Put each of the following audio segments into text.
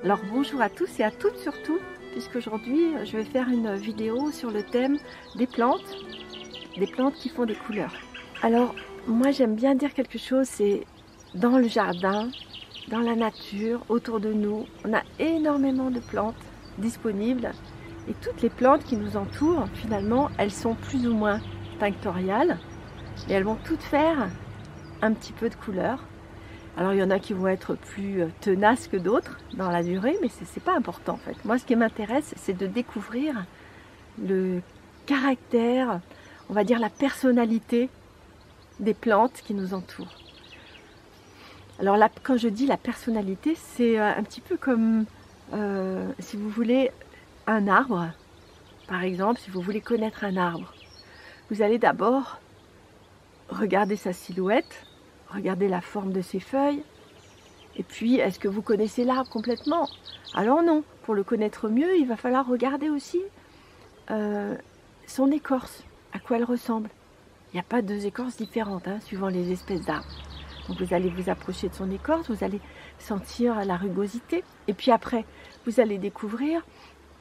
Alors bonjour à tous et à toutes surtout, puisqu'aujourd'hui je vais faire une vidéo sur le thème des plantes qui font des couleurs. Alors moi j'aime bien dire quelque chose, c'est dans le jardin, dans la nature, autour de nous, on a énormément de plantes disponibles et toutes les plantes qui nous entourent, finalement, elles sont plus ou moins tinctoriales et elles vont toutes faire un petit peu de couleur. Alors il y en a qui vont être plus tenaces que d'autres dans la durée, mais c'est pas important en fait. Moi ce qui m'intéresse, c'est de découvrir le caractère, on va dire la personnalité des plantes qui nous entourent. Alors là, quand je dis la personnalité, c'est un petit peu comme, si vous voulez, un arbre. Par exemple, si vous voulez connaître un arbre, vous allez d'abord regarder sa silhouette, regardez la forme de ses feuilles. Et puis, est-ce que vous connaissez l'arbre complètement? Alors non, pour le connaître mieux, il va falloir regarder aussi son écorce, à quoi elle ressemble. Il n'y a pas deux écorces différentes, hein, suivant les espèces d'arbres. Donc vous allez vous approcher de son écorce, vous allez sentir la rugosité. Et puis après, vous allez découvrir,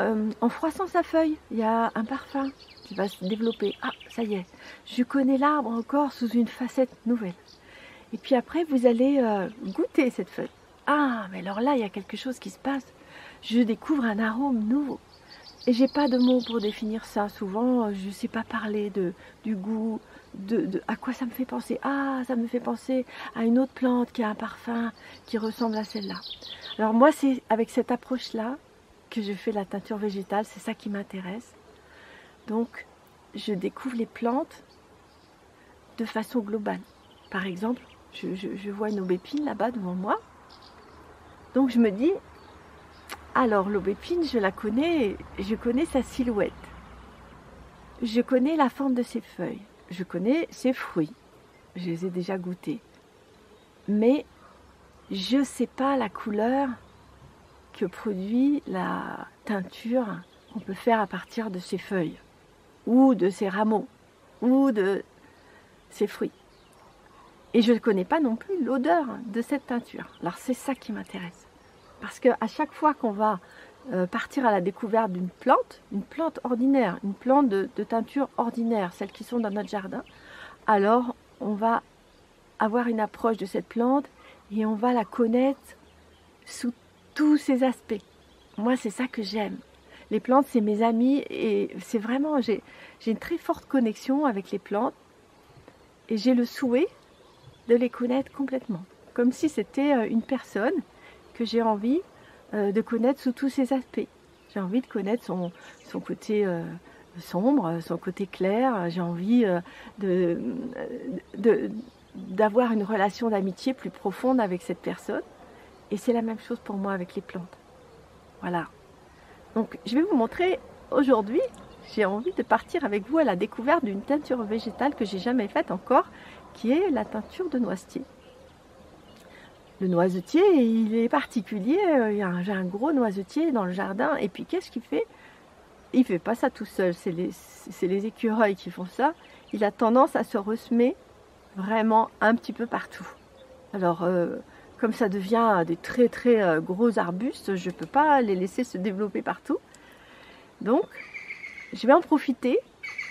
en froissant sa feuille, il y a un parfum qui va se développer. Ah, ça y est, je connais l'arbre encore sous une facette nouvelle. Et puis après, vous allez goûter cette feuille. Ah, mais alors là, il y a quelque chose qui se passe. Je découvre un arôme nouveau. Et j'ai pas de mots pour définir ça. Souvent, je ne sais pas parler du goût, à quoi ça me fait penser. Ah, ça me fait penser à une autre plante qui a un parfum qui ressemble à celle-là. Alors moi, c'est avec cette approche-là que je fais la teinture végétale. C'est ça qui m'intéresse. Donc, je découvre les plantes de façon globale. Par exemple, je vois une aubépine là-bas devant moi. Donc je me dis, alors l'aubépine, je la connais, je connais sa silhouette. Je connais la forme de ses feuilles. Je connais ses fruits. Je les ai déjà goûtés. Mais je ne sais pas la couleur que produit la teinture qu'on peut faire à partir de ses feuilles, ou de ses rameaux, ou de ses fruits. Et je ne connais pas non plus l'odeur de cette teinture. Alors c'est ça qui m'intéresse. Parce qu'à chaque fois qu'on va partir à la découverte d'une plante ordinaire, une plante de teinture ordinaire, celles qui sont dans notre jardin, alors on va avoir une approche de cette plante et on va la connaître sous tous ses aspects. Moi c'est ça que j'aime. Les plantes c'est mes amis et c'est vraiment, j'ai une très forte connexion avec les plantes et j'ai le souhait de les connaître complètement, comme si c'était une personne que j'ai envie de connaître sous tous ses aspects. J'ai envie de connaître son côté sombre, son côté clair, j'ai envie d'avoir une relation d'amitié plus profonde avec cette personne, et c'est la même chose pour moi avec les plantes. Voilà. Donc je vais vous montrer aujourd'hui, j'ai envie de partir avec vous à la découverte d'une teinture végétale que j'ai jamais faite encore, qui est la teinture de noisetier. Le noisetier, il est particulier, j'ai un gros noisetier dans le jardin, et puis qu'est-ce qu'il fait? Il ne fait pas ça tout seul, c'est les écureuils qui font ça. Il a tendance à se ressemer vraiment un petit peu partout. Alors, comme ça devient des très très gros arbustes, je ne peux pas les laisser se développer partout. Donc, je vais en profiter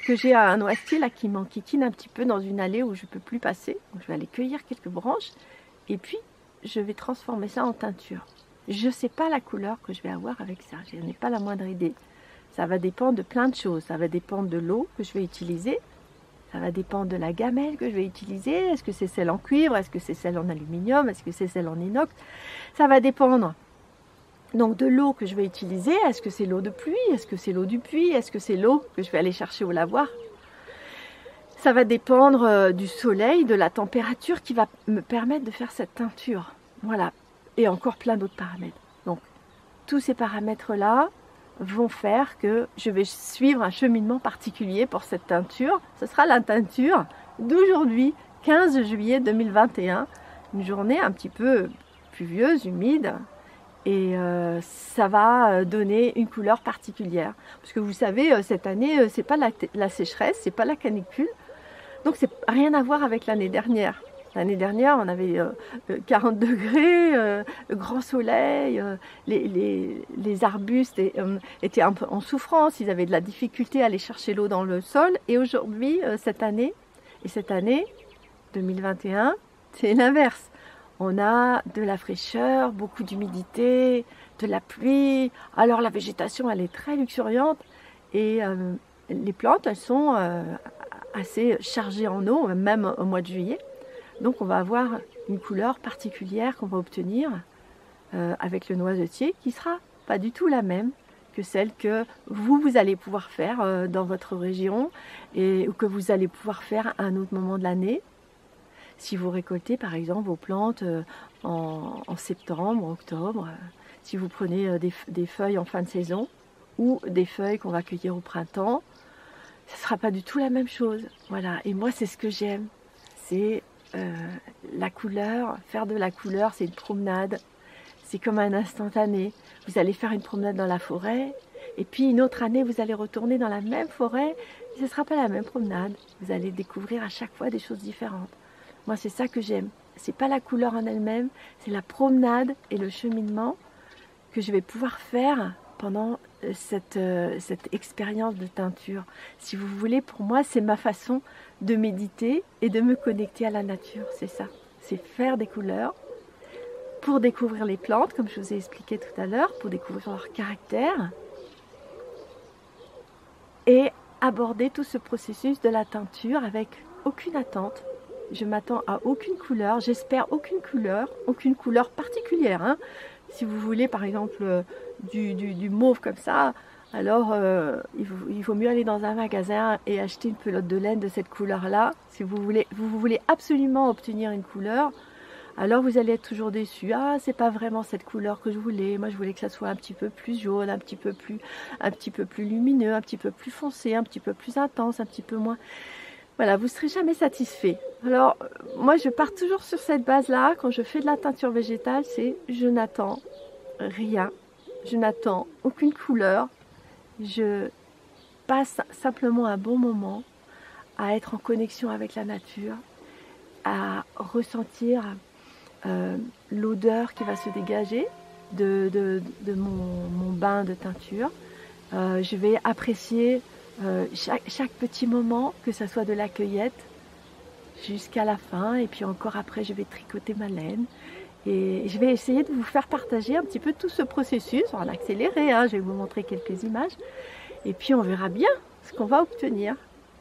que j'ai un noisetier là qui m'enquiquine un petit peu dans une allée où je ne peux plus passer. Donc, je vais aller cueillir quelques branches et puis je vais transformer ça en teinture. Je ne sais pas la couleur que je vais avoir avec ça, je n'ai pas la moindre idée. Ça va dépendre de plein de choses, ça va dépendre de l'eau que je vais utiliser, ça va dépendre de la gamelle que je vais utiliser, est-ce que c'est celle en cuivre, est-ce que c'est celle en aluminium, est-ce que c'est celle en inox, ça va dépendre donc de l'eau que je vais utiliser, est-ce que c'est l'eau de pluie, est-ce que c'est l'eau du puits, est-ce que c'est l'eau que je vais aller chercher au lavoir. Ça va dépendre du soleil, de la température qui va me permettre de faire cette teinture. Voilà, et encore plein d'autres paramètres. Donc, tous ces paramètres-là vont faire que je vais suivre un cheminement particulier pour cette teinture. Ce sera la teinture d'aujourd'hui, 15 juillet 2021, une journée un petit peu pluvieuse, humide, et ça va donner une couleur particulière. Parce que vous savez, cette année, c'est pas la sécheresse, c'est pas la canicule, donc c'est rien à voir avec l'année dernière. L'année dernière, on avait 40 degrés, grand soleil, les arbustes étaient un peu en souffrance, ils avaient de la difficulté à aller chercher l'eau dans le sol. Et aujourd'hui, cette année, 2021, c'est l'inverse. On a de la fraîcheur, beaucoup d'humidité, de la pluie. Alors la végétation, elle est très luxuriante et les plantes, elles sont assez chargées en eau, même au mois de juillet. Donc on va avoir une couleur particulière qu'on va obtenir avec le noisetier qui sera pas du tout la même que celle que vous allez pouvoir faire dans votre région ou que vous allez pouvoir faire à un autre moment de l'année. Si vous récoltez par exemple vos plantes en septembre, octobre, si vous prenez des feuilles en fin de saison ou des feuilles qu'on va cueillir au printemps, ce ne sera pas du tout la même chose. Voilà. Et moi c'est ce que j'aime, c'est la couleur, faire de la couleur, c'est une promenade, c'est comme un instantané. Vous allez faire une promenade dans la forêt, et puis une autre année, vous allez retourner dans la même forêt, et ce ne sera pas la même promenade. Vous allez découvrir à chaque fois des choses différentes. Moi, c'est ça que j'aime. C'est pas la couleur en elle-même, c'est la promenade et le cheminement que je vais pouvoir faire pendant cette expérience de teinture. Si vous voulez, pour moi, c'est ma façon de méditer et de me connecter à la nature. C'est ça. C'est faire des couleurs pour découvrir les plantes, comme je vous ai expliqué tout à l'heure, pour découvrir leur caractère et aborder tout ce processus de la teinture avec aucune attente. Je m'attends à aucune couleur, j'espère aucune couleur particulière. Hein. Si vous voulez par exemple du mauve comme ça, alors il vaut mieux aller dans un magasin et acheter une pelote de laine de cette couleur-là. Si vous voulez absolument obtenir une couleur, alors vous allez être toujours déçu. Ah, c'est pas vraiment cette couleur que je voulais. Moi, je voulais que ça soit un petit peu plus jaune, un petit peu plus lumineux, un petit peu plus foncé, un petit peu plus intense, un petit peu moins. Voilà, vous ne serez jamais satisfait. Alors, moi, je pars toujours sur cette base-là. Quand je fais de la teinture végétale, c'est je n'attends rien. Je n'attends aucune couleur. Je passe simplement un bon moment à être en connexion avec la nature, à ressentir l'odeur qui va se dégager de mon bain de teinture. Je vais apprécier chaque petit moment, que ce soit de la cueillette jusqu'à la fin, et puis encore après je vais tricoter ma laine et je vais essayer de vous faire partager un petit peu tout ce processus en accéléré, hein. Je vais vous montrer quelques images et puis on verra bien ce qu'on va obtenir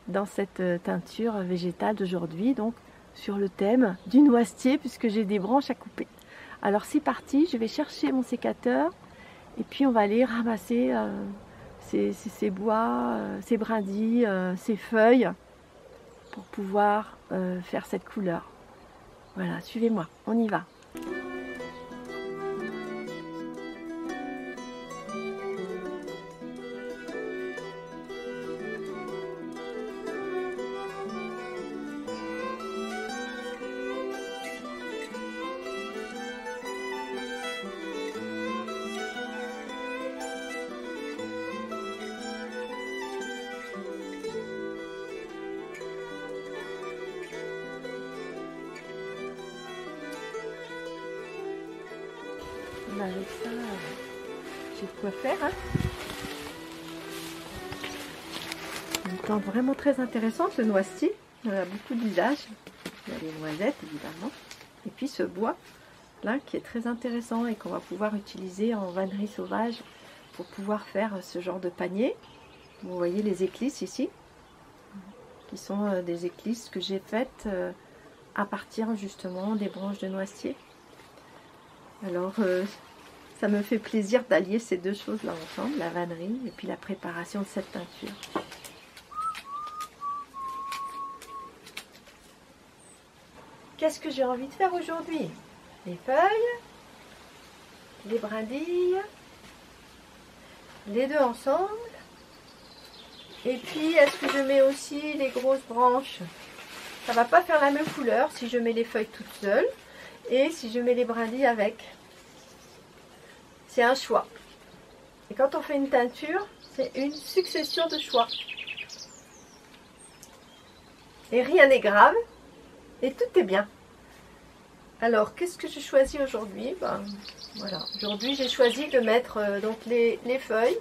dans cette teinture végétale d'aujourd'hui, donc sur le thème du noisetier, puisque j'ai des branches à couper. Alors c'est parti, je vais chercher mon sécateur et puis on va aller ramasser ces bois, ces brindilles, ces feuilles pour pouvoir faire cette couleur. Voilà, suivez-moi, on y va. Avec ça, j'ai de quoi faire. Hein. Une plante vraiment très intéressante, le noisetier. Il y a beaucoup d'usages. Il y a les noisettes, évidemment. Et puis ce bois, là, qui est très intéressant et qu'on va pouvoir utiliser en vannerie sauvage pour pouvoir faire ce genre de panier. Vous voyez les éclisses ici, qui sont des éclisses que j'ai faites à partir justement des branches de noisetier. Alors, ça me fait plaisir d'allier ces deux choses-là ensemble, la vannerie et puis la préparation de cette teinture. Qu'est-ce que j'ai envie de faire aujourd'hui? Les feuilles, les brindilles, les deux ensemble. Et puis, est-ce que je mets aussi les grosses branches? Ça ne va pas faire la même couleur si je mets les feuilles toutes seules et si je mets les brindilles avec. C'est un choix. Et quand on fait une teinture, c'est une succession de choix. Et rien n'est grave. Et tout est bien. Alors, qu'est-ce que j'ai choisi aujourd'hui? Ben, voilà. Aujourd'hui, j'ai choisi de mettre donc les feuilles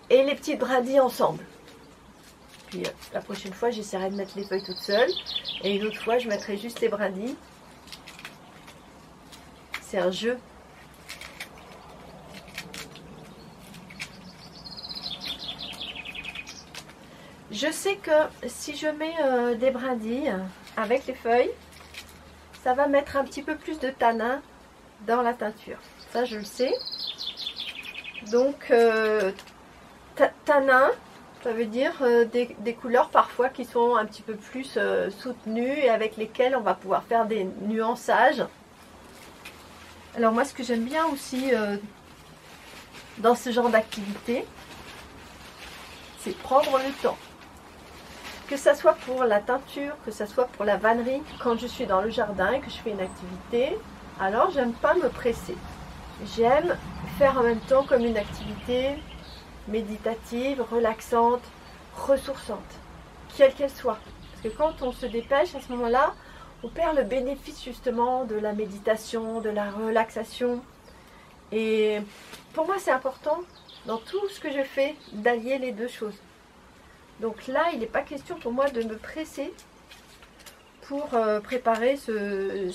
et les petites brindilles ensemble. Puis la prochaine fois, j'essaierai de mettre les feuilles toutes seules. Et une autre fois, je mettrai juste les brindilles. C'est un jeu. Je sais que si je mets des brindilles avec les feuilles, ça va mettre un petit peu plus de tanin dans la teinture. Ça, je le sais. Donc, tanin, ça veut dire des couleurs parfois qui sont un petit peu plus soutenues et avec lesquelles on va pouvoir faire des nuançages. Alors moi, ce que j'aime bien aussi dans ce genre d'activité, c'est prendre le temps. Que ça soit pour la teinture, que ça soit pour la vannerie, quand je suis dans le jardin et que je fais une activité, alors j'aime pas me presser. J'aime faire en même temps comme une activité méditative, relaxante, ressourçante, quelle qu'elle soit. Parce que quand on se dépêche, à ce moment-là, on perd le bénéfice justement de la méditation, de la relaxation. Et pour moi, c'est important, dans tout ce que je fais, d'allier les deux choses. Donc là, il n'est pas question pour moi de me presser pour préparer ce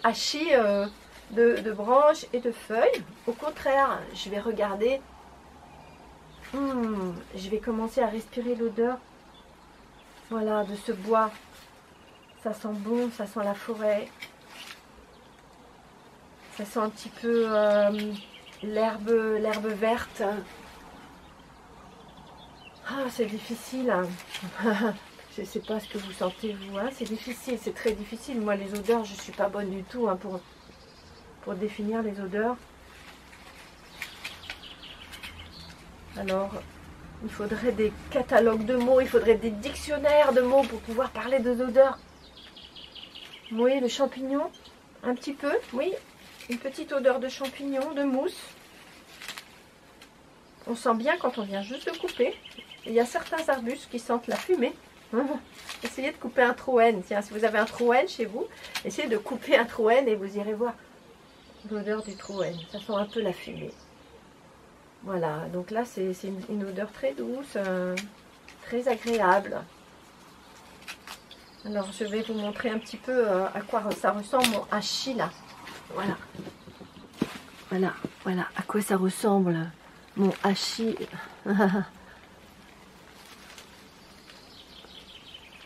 hachis de branches et de feuilles. Au contraire, je vais regarder, je vais commencer à respirer l'odeur, voilà, de ce bois. Ça sent bon, ça sent la forêt. Ça sent un petit peu l'herbe verte. Ah, c'est difficile. Hein. Je ne sais pas ce que vous sentez, vous. Hein. C'est difficile, c'est très difficile. Moi, les odeurs, je ne suis pas bonne du tout hein, pour définir les odeurs. Alors, il faudrait des catalogues de mots, il faudrait des dictionnaires de mots pour pouvoir parler des odeurs. Oui, le champignon, un petit peu, oui. Une petite odeur de champignon, de mousse. On sent bien quand on vient juste de couper. Il y a certains arbustes qui sentent la fumée. Essayez de couper un troène. Tiens, si vous avez un troène chez vous, essayez de couper un troène et vous irez voir l'odeur du troène. Ça sent un peu la fumée. Voilà, donc là c'est une odeur très douce, très agréable. Alors je vais vous montrer un petit peu à quoi ça ressemble mon hachis là. Voilà. Voilà à quoi ça ressemble mon hachis.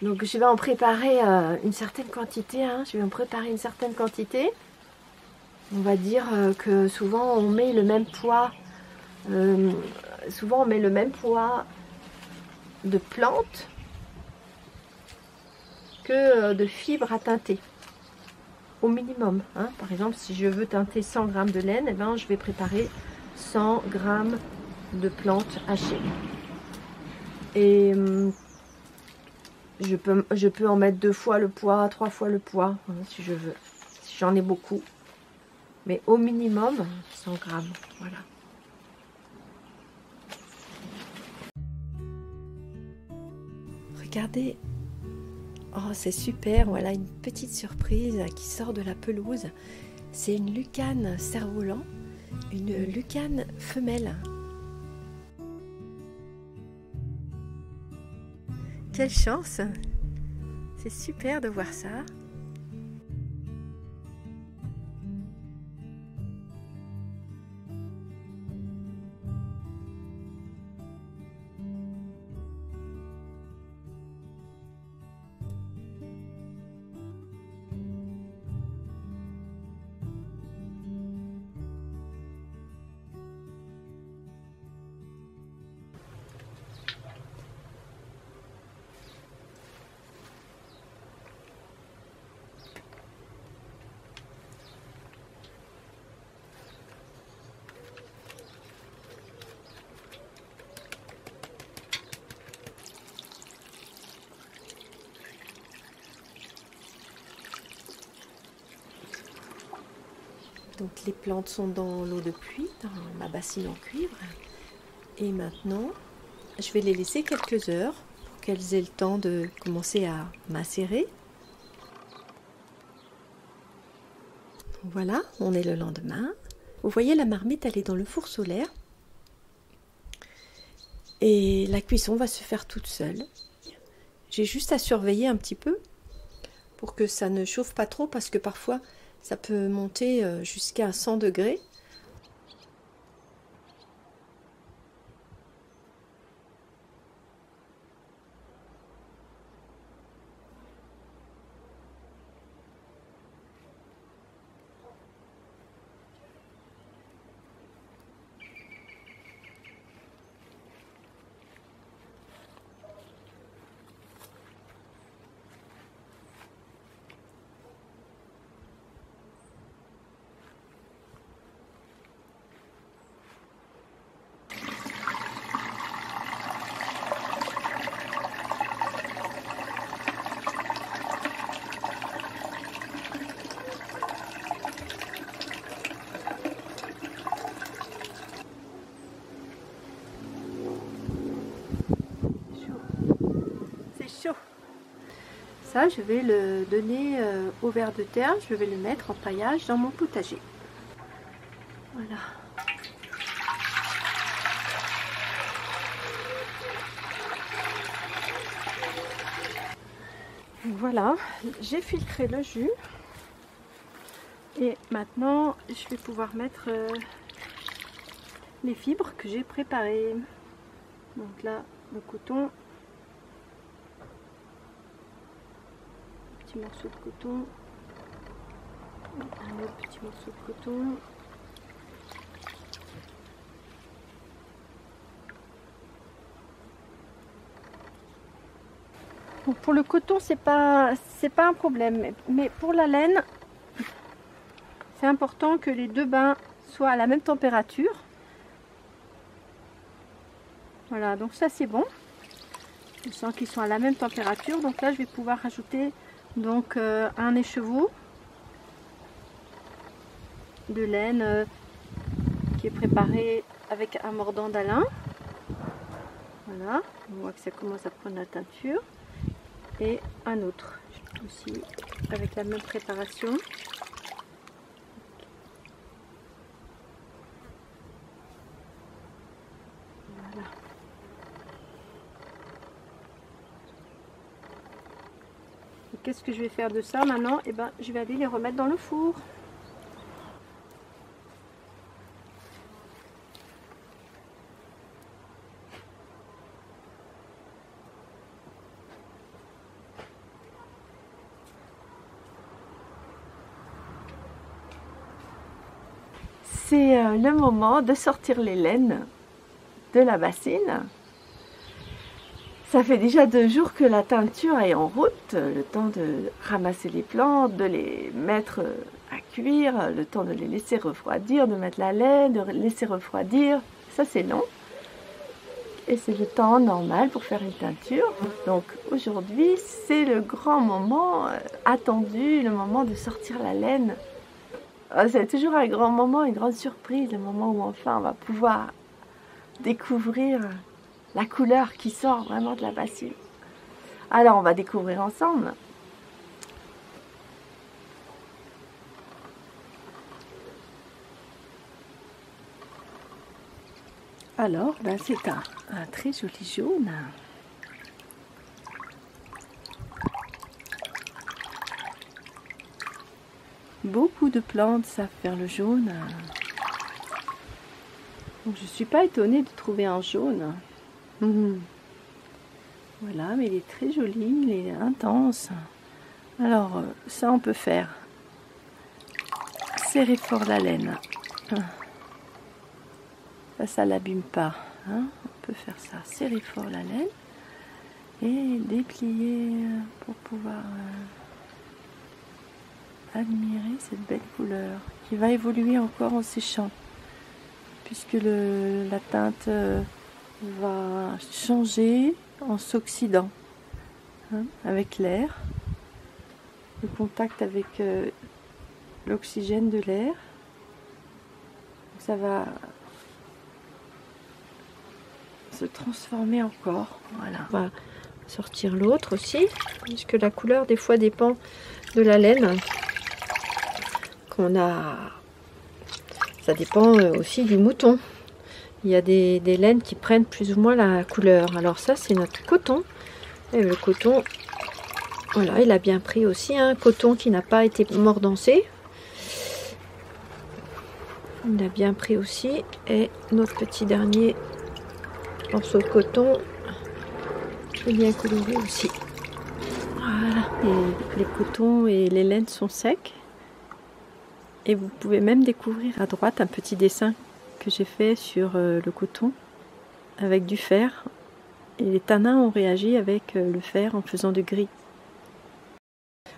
Donc je vais en préparer une certaine quantité. Hein. Je vais en préparer une certaine quantité. On va dire que souvent on met le même poids. Souvent on met le même poids de plantes que de fibres à teinter. Au minimum. Hein. Par exemple, si je veux teinter 100 g de laine, eh ben, je vais préparer 100 g de plantes hachées. Et je peux en mettre 2 fois le poids, 3 fois le poids, hein, si je veux. Si j'en ai beaucoup. Mais au minimum, 100 g. Voilà. Regardez. Oh, c'est super. Voilà une petite surprise qui sort de la pelouse. C'est une lucane cerf-volant. Une lucane femelle. Quelle chance! C'est super de voir ça. Donc les plantes sont dans l'eau de pluie, dans ma bassine en cuivre. Et maintenant, je vais les laisser quelques heures pour qu'elles aient le temps de commencer à macérer. Voilà, on est le lendemain. Vous voyez, la marmite, elle est dans le four solaire. Et la cuisson va se faire toute seule. J'ai juste à surveiller un petit peu pour que ça ne chauffe pas trop parce que parfois ça peut monter jusqu'à 100 degrés. Ça, je vais le donner au ver de terre, je vais le mettre en paillage dans mon potager. Voilà. Voilà, j'ai filtré le jus. Et maintenant, je vais pouvoir mettre les fibres que j'ai préparées. Donc là, le coton. Petit morceau de coton, un autre petit morceau de coton, bon, pour le coton c'est pas un problème, mais pour la laine c'est important que les deux bains soient à la même température. Voilà, donc ça c'est bon, je sens qu'ils sont à la même température, donc là je vais pouvoir rajouter donc un écheveau de laine qui est préparé avec un mordant d'Alain. Voilà, on voit que ça commence à prendre la teinture. Et un autre aussi avec la même préparation. Voilà. Qu'est-ce que je vais faire de ça maintenant? Eh ben, je vais aller les remettre dans le four. C'est le moment de sortir les laines de la bassine. Ça fait déjà 2 jours que la teinture est en route, le temps de ramasser les plantes, de les mettre à cuire, le temps de les laisser refroidir, de mettre la laine, de laisser refroidir, ça c'est long. Et c'est le temps normal pour faire une teinture. Donc aujourd'hui c'est le grand moment attendu, le moment de sortir la laine. C'est toujours un grand moment, une grande surprise, le moment où enfin on va pouvoir découvrir la couleur qui sort vraiment de la bassine. Alors on va découvrir ensemble. Alors, ben c'est un très joli jaune. Beaucoup de plantes savent faire le jaune. Donc, je ne suis pas étonnée de trouver un jaune. Voilà, mais il est très joli, il est intense. Alors, ça on peut faire. Serrer fort la laine. Ça l'abîme pas. Hein, on peut faire ça. Serrer fort la laine et déplier pour pouvoir admirer cette belle couleur qui va évoluer encore en séchant, puisque la teinte va changer en s'oxydant hein, avec l'air, le contact avec l'oxygène de l'air. Ça va se transformer encore. Voilà. On va sortir l'autre aussi, puisque la couleur des fois dépend de la laine. qu'on a... Ça dépend aussi du mouton. Il y a des laines qui prennent plus ou moins la couleur. Alors ça, c'est notre coton. Et le coton, voilà, il a bien pris aussi. Un coton qui n'a pas été mordancé. Il a bien pris aussi. Et notre petit dernier morceau de coton est bien coloré aussi. Voilà. Et les cotons et les laines sont secs. Et vous pouvez même découvrir à droite un petit dessin que j'ai fait sur le coton avec du fer. Et les tanins ont réagi avec le fer en faisant du gris.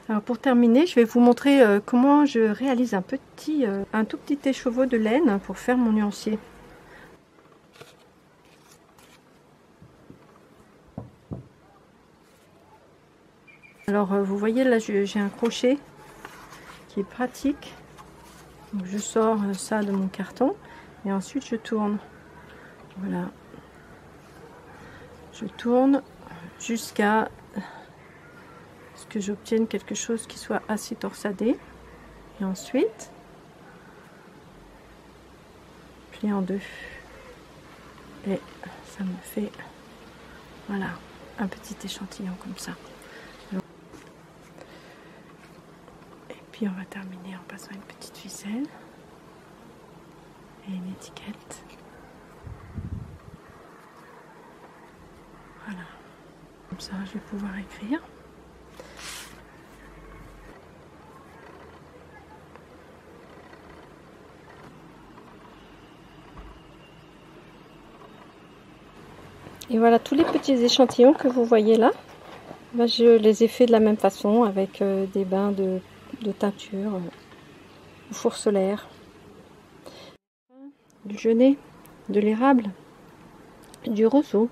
Alors pour terminer, je vais vous montrer comment je réalise un tout petit écheveau de laine pour faire mon nuancier. Alors vous voyez là, j'ai un crochet qui est pratique. Donc, je sors ça de mon carton et ensuite je tourne. Voilà. Je tourne jusqu'à ce que j'obtienne quelque chose qui soit assez torsadé. Et ensuite, plie en deux. Et ça me fait, voilà, un petit échantillon comme ça. Et puis on va terminer en passant une petite ficelle et une étiquette. Voilà. Comme ça, je vais pouvoir écrire. Et voilà tous les petits échantillons que vous voyez là. Ben, je les ai fait de la même façon avec des bains de teinture au four solaire. Du genêt, de l'érable, du roseau,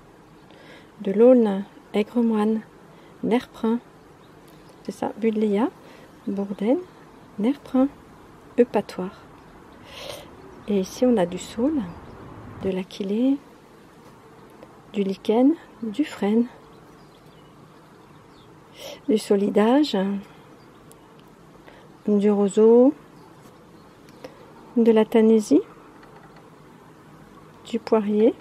de l'aulne, aigre-moine, nerf-prin, c'est ça, buddleia, bourdaine, nerf-prin, eupatoire. Et ici on a du saule, de l'aquilée, du lichen, du frêne, du solidage, du roseau, de la tanésie, du poirier,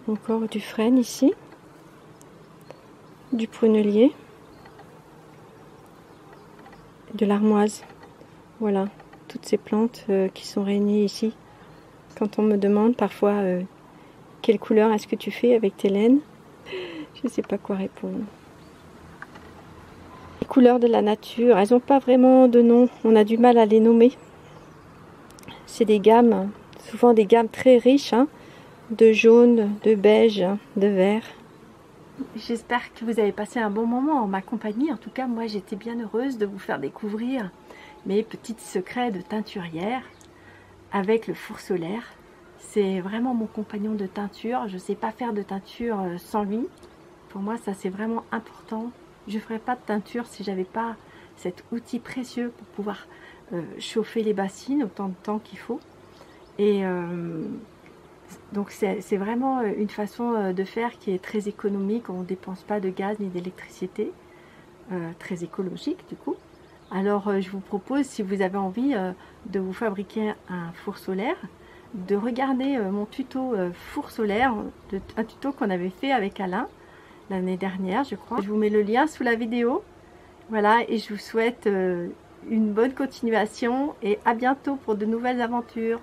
encore du frêne ici, du prunelier, de l'armoise. Voilà, toutes ces plantes qui sont réunies ici. Quand on me demande parfois quelle couleur est-ce que tu fais avec tes laines, je ne sais pas quoi répondre. Les couleurs de la nature, elles n'ont pas vraiment de nom, on a du mal à les nommer. C'est des gammes, souvent des gammes très riches, hein, de jaune, de beige, de vert. J'espère que vous avez passé un bon moment en ma compagnie. En tout cas, moi j'étais bien heureuse de vous faire découvrir mes petits secrets de teinturière avec le four solaire. C'est vraiment mon compagnon de teinture. Je ne sais pas faire de teinture sans lui. Pour moi, ça c'est vraiment important. Je ne ferais pas de teinture si j'avais pas cet outil précieux pour pouvoir chauffer les bassines autant de temps qu'il faut. Et donc c'est vraiment une façon de faire qui est très économique. On ne dépense pas de gaz ni d'électricité. Très écologique du coup. Alors je vous propose, si vous avez envie de vous fabriquer un four solaire, de regarder mon tuto four solaire, un tuto qu'on avait fait avec Alain l'année dernière je crois. Je vous mets le lien sous la vidéo. Voilà, et je vous souhaite une bonne continuation et à bientôt pour de nouvelles aventures.